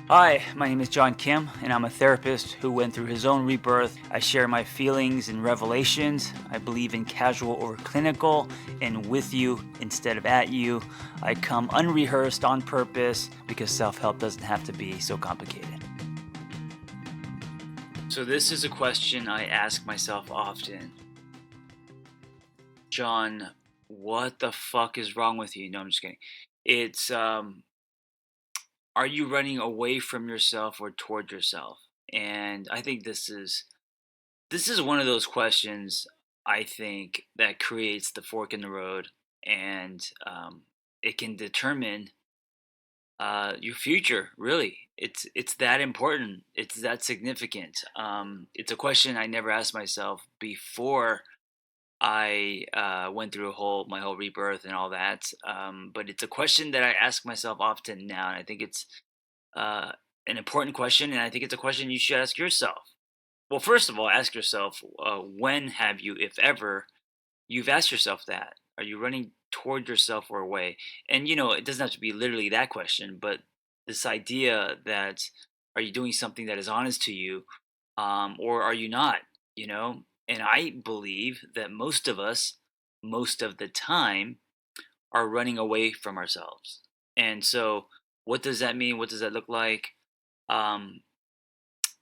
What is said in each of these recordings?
Hi, my name is John Kim, and I'm a therapist who went through his own rebirth. I share my feelings and revelations. I believe in casual over clinical and with you instead of at you. I come unrehearsed on purpose because self help doesn't have to be so complicated. So, this is a question I ask myself often. John, what the fuck is wrong with you? No, I'm just kidding. It's, are you running away from yourself or toward yourself? And I think this is one of those questions I think that creates the fork in the road, and it can determine your future. Really, it's that important. It's that significant. It's a question I never asked myself before I went through my whole rebirth and all that. But it's a question that I ask myself often now, and I think it's uh, an important question, and I think it's a question you should ask yourself. Well, first of all, ask yourself, when have you, if ever, you've asked yourself that? Are you running toward yourself or away? And it doesn't have to be literally that question, but this idea that are you doing something that is honest to you, or are you not? You know, and I believe that most of us, most of the time, are running away from ourselves. And so, what does that mean? What does that look like? Um,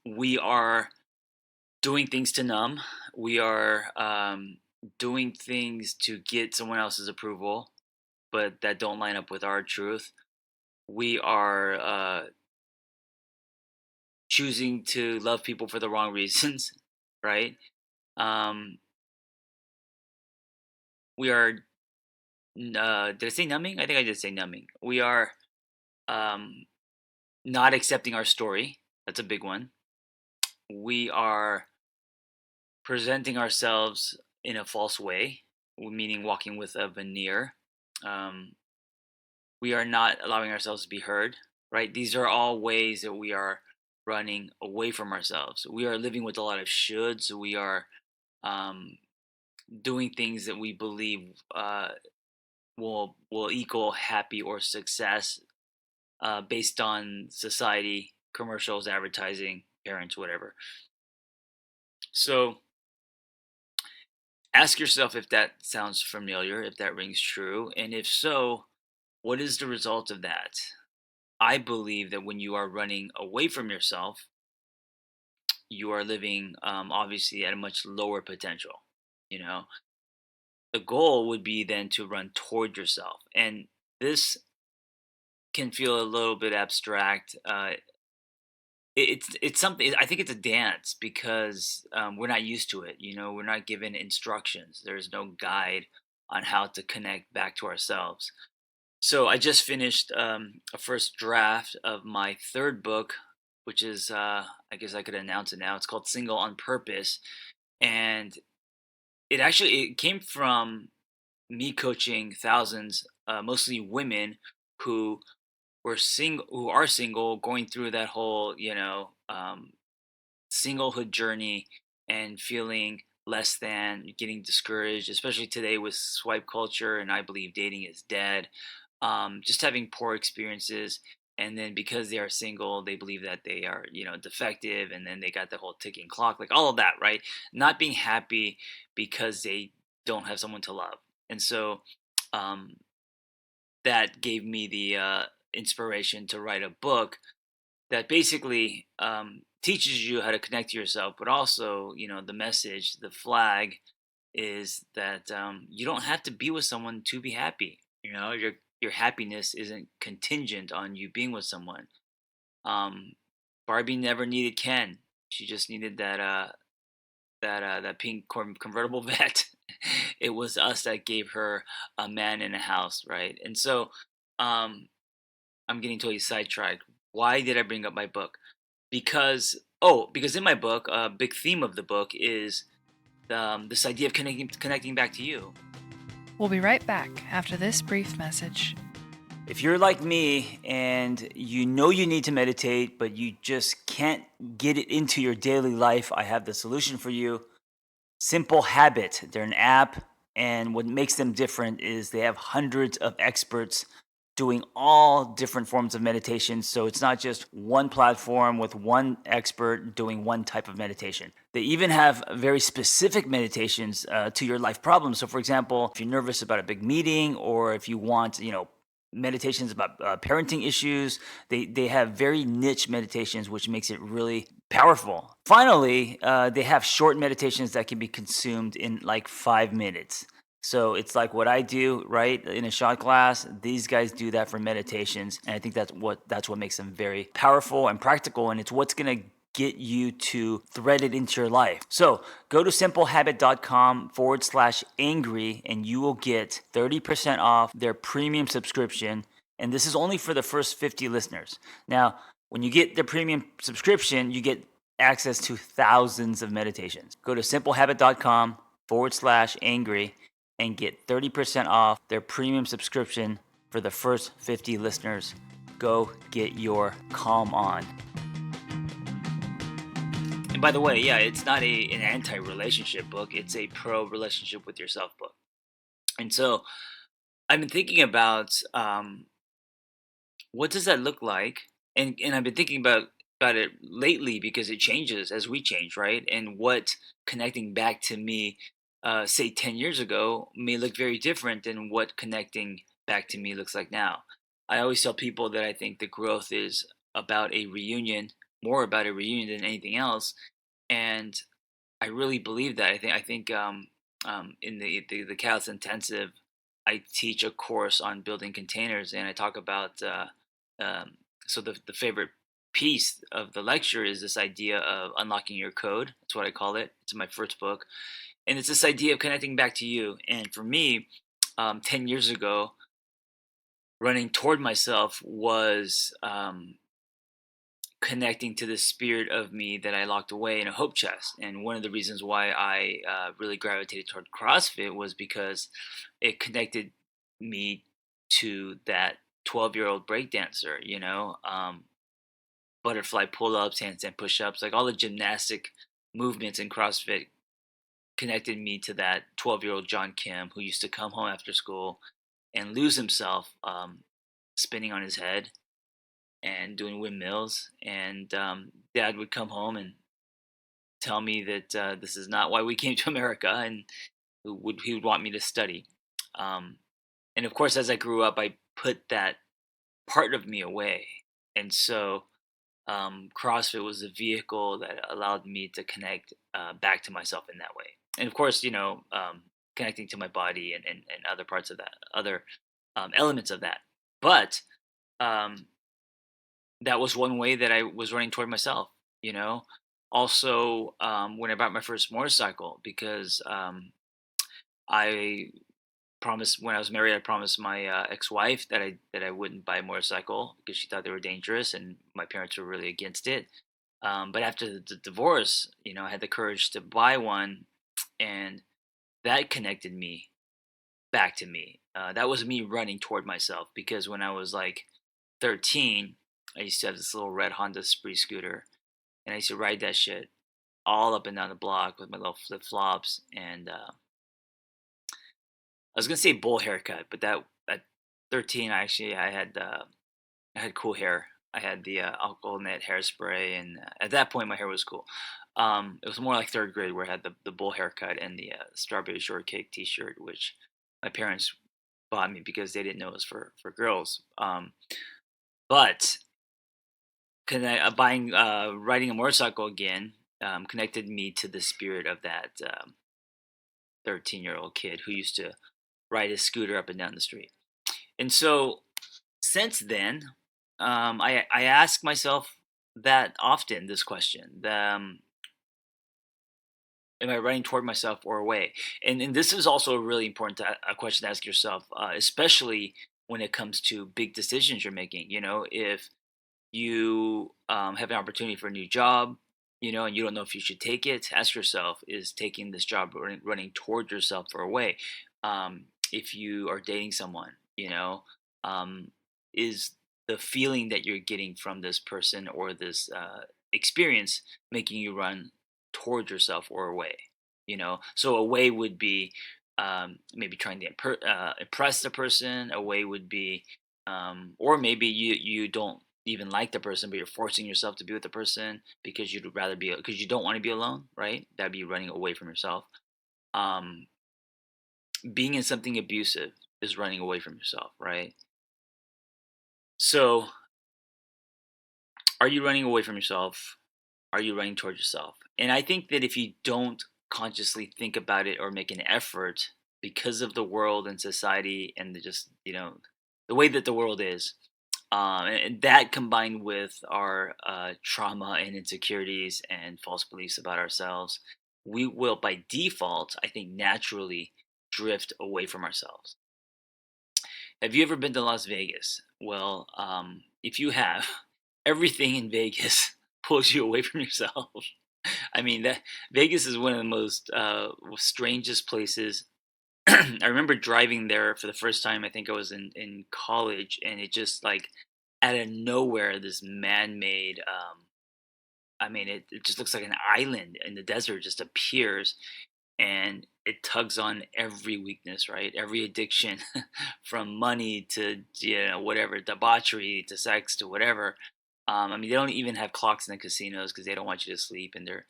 we are doing things to numb. We are doing things to get someone else's approval, but that don't line up with our truth. We are choosing to love people for the wrong reasons, right? Um, we are, did I say numbing? I think I did say numbing. We are um, not accepting our story. That's a big one. We are presenting ourselves in a false way, meaning walking with a veneer. Um, we are not allowing ourselves to be heard, right? These are all ways that we are running away from ourselves. We are living with a lot of shoulds. We are um, doing things that we believe will equal happy or success based on society, commercials, advertising, parents, whatever. So ask yourself if that sounds familiar, if that rings true, and if so, what is the result of that? I believe that when you are running away from yourself, you are living obviously at a much lower potential. You know, the goal would be then to run toward yourself, and this can feel a little bit abstract. It's something. I think it's a dance because we're not used to it. We're not given instructions. There's no guide on how to connect back to ourselves. So I just finished a first draft of my third book, which is I guess I could announce it now. It's called Single on Purpose, and it came from me coaching thousands, mostly women who who are single, going through that whole singlehood journey and feeling less than, getting discouraged, especially today with swipe culture, and I believe dating is dead. Just having poor experiences, and then because they are single, they believe that they are, defective, and then they got the whole ticking clock, like all of that, right? Not being happy because they don't have someone to love, and so um, that gave me the inspiration to write a book that basically teaches you how to connect to yourself, but also, the message, the flag is that you don't have to be with someone to be happy. Your happiness isn't contingent on you being with someone. Um, Barbie never needed Ken. She just needed that pink convertible vet. It was us that gave her a man in a house, right? And so um, I'm getting totally sidetracked. Why did I bring up my book? Because in my book, a big theme of the book is this idea of connecting back to you. We'll be right back after this brief message. If you're like me and you know you need to meditate, but you just can't get it into your daily life, I have the solution for you. Simple Habit. They're an app, and what makes them different is they have hundreds of experts doing all different forms of meditation. So it's not just one platform with one expert doing one type of meditation. They even have very specific meditations to your life problems. So, for example, if you're nervous about a big meeting, or if you want, meditations about parenting issues, they have very niche meditations, which makes it really powerful. Finally, they have short meditations that can be consumed in like 5 minutes. So it's like what I do, right, in a shot class. These guys do that for meditations, and I think that's what makes them very powerful and practical, and it's what's gonna get you to thread it into your life. So go to simplehabit.com/angry, and you will get 30% off their premium subscription. And this is only for the first 50 listeners. Now, when you get the premium subscription, you get access to thousands of meditations. Go to simplehabit.com/angry and get 30% off their premium subscription for the first 50 listeners. Go get your calm on. And by the way, yeah, it's not an anti-relationship book. It's a pro-relationship with yourself book. And so I've been thinking about what does that look like? And I've been thinking about it lately because it changes as we change, right? And what connecting back to me, say 10 years ago, may look very different than what connecting back to me looks like now. I always tell people that I think the growth is about a reunion, more about a reunion than anything else. And I really believe that. In the Catalyst Intensive, I teach a course on building containers, and I talk about so the favorite piece of the lecture is this idea of unlocking your code. That's what I call it. It's my first book, and it's this idea of connecting back to you. And for me, 10 years ago, running toward myself was connecting to the spirit of me that I locked away in a hope chest. And one of the reasons why I really gravitated toward CrossFit was because it connected me to that 12-year-old breakdancer, butterfly pull-ups, handstand push-ups, like all the gymnastic movements in CrossFit connected me to that 12-year-old John Kim who used to come home after school and lose himself spinning on his head and doing windmills. And Dad would come home and tell me that this is not why we came to America, and he would want me to study. Um, and of course, as I grew up, I put that part of me away, and so CrossFit was a vehicle that allowed me to connect back to myself in that way. And of course, connecting to my body and other parts of that, other elements of that. But um, that was one way that I was running toward myself, you know. Also, when I bought my first motorcycle, because I promised when I was married, I promised my ex-wife that I wouldn't buy a motorcycle because she thought they were dangerous, and my parents were really against it. But after the divorce, I had the courage to buy one, and that connected me back to me. That was me running toward myself because when I was like 13, I used to have this little red Honda Spree scooter, and I used to ride that shit all up and down the block with my little flip flops. And I was gonna say bowl haircut, but that at 13, I had cool hair. I had the alcohol net hairspray, and at that point, my hair was cool. It was more like third grade where I had the bowl haircut and the strawberry shortcake T-shirt, which my parents bought me because they didn't know it was for girls. But riding a motorcycle again connected me to the spirit of that 13-year-old kid who used to ride his scooter up and down the street. And so since then, I ask myself that often this question: am I running toward myself or away? And this is also a really important a question to ask yourself, especially when it comes to big decisions you're making. If you have an opportunity for a new job, and you don't know if you should take it, ask yourself, is taking this job running toward yourself or away? If you are dating someone, um, is the feeling that you're getting from this person or this experience making you run toward yourself or away? So away would be maybe trying to impress the person. Away would be or maybe you don't even like the person, but you're forcing yourself to be with the person because because you don't want to be alone, right? That'd be running away from yourself. Um, being in something abusive is running away from yourself, right? So, are you running away from yourself? Are you running towards yourself? And I think that if you don't consciously think about it or make an effort because of the world and society and just, the way that the world is, and that combined with our trauma and insecurities and false beliefs about ourselves, we will by default, I think, naturally drift away from ourselves. Have you ever been to Las Vegas? Well, if you have, everything in Vegas pulls you away from yourself. I mean, that Vegas is one of the most strangest places. I remember driving there for the first time. I think I was in college, and it just like out of nowhere, this man-made. I mean, it just looks like an island in the desert just appears, and it tugs on every weakness, right? Every addiction, from money to whatever, debauchery to sex to whatever. I mean, they don't even have clocks in the casinos because they don't want you to sleep, and they're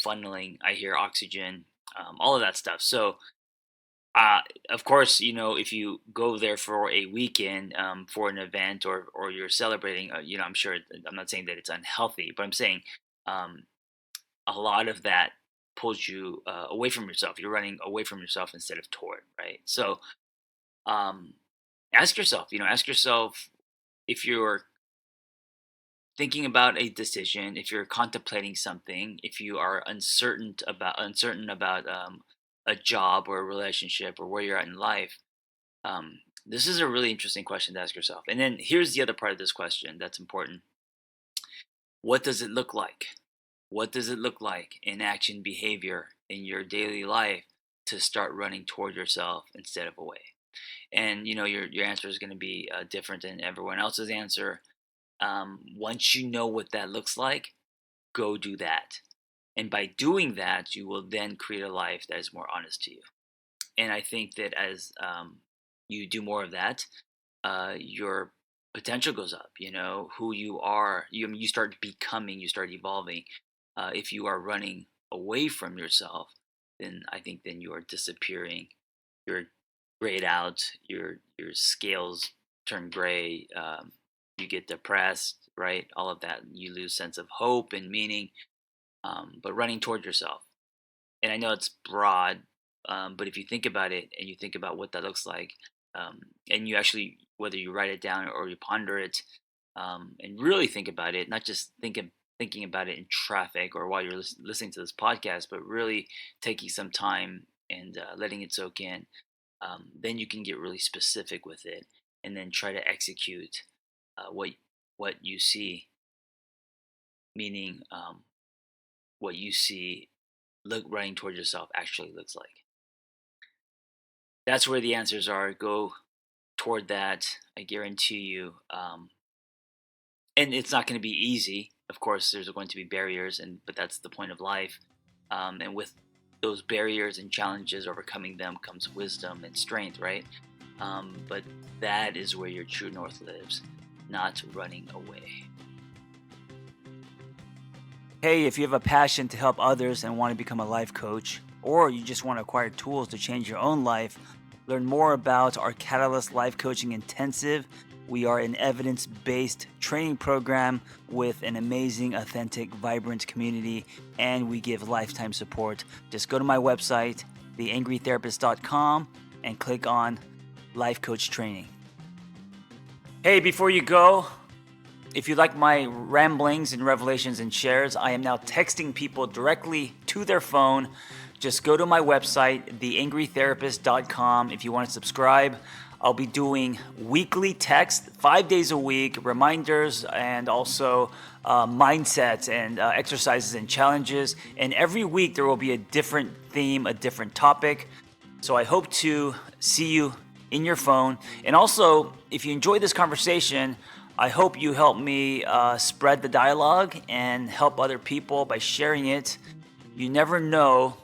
funneling. I hear oxygen, all of that stuff. So, uh, of course, if you go there for a weekend for an event or you're celebrating, I'm sure. I'm not saying that it's unhealthy, but I'm saying um, a lot of that pulls you away from yourself. You're running away from yourself instead of toward, right? So, um, ask yourself if you're thinking about a decision, if you're contemplating something, if you are uncertain about a job or a relationship or where you're at in life. This is a really interesting question to ask yourself. And then here's the other part of this question that's important. What does it look like? What does it look like in action behavior in your daily life to start running toward yourself instead of away? And your answer is going to be different than everyone else's answer. Once you know what that looks like, go do that. And by doing that, you will then create a life that is more honest to you. And I think that as you do more of that, your potential goes up. Who you are, you start becoming, you start evolving. If you are running away from yourself, then I think then you are disappearing. You're grayed out. Your scales turn gray. You get depressed, right? All of that. You lose sense of hope and meaning. But running toward yourself, and I know it's broad, but if you think about it and you think about what that looks like, and you actually, whether you write it down or you ponder it, and really think about it, not just thinking about it in traffic or while you're listening to this podcast, but really taking some time and letting it soak in, then you can get really specific with it, and then try to execute what you see, meaning what you see look running towards yourself actually looks like. That's where the answers are. Go toward that. I guarantee you. And it's not going to be easy. Of course, there's going to be barriers, but that's the point of life. And with those barriers and challenges, overcoming them comes wisdom and strength, right? But that is where your true north lives, not running away. Hey, if you have a passion to help others and want to become a life coach, or you just want to acquire tools to change your own life, learn more about our Catalyst Life Coaching Intensive. We are an evidence-based training program with an amazing, authentic, vibrant community, and we give lifetime support. Just go to my website, theangrytherapist.com, and click on Life Coach Training. Hey, before you go, if you like my ramblings and revelations and shares, I am now texting people directly to their phone. Just go to my website, theangrytherapist.com. If you want to subscribe, I'll be doing weekly text, 5 days a week, reminders, and also mindsets and exercises and challenges. And every week there will be a different theme, a different topic. So I hope to see you in your phone. And also, if you enjoyed this conversation, I hope you help me spread the dialogue and help other people by sharing it. You never know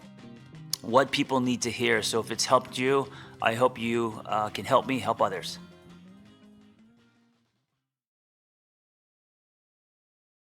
what people need to hear. So if it's helped you, I hope you can help me help others.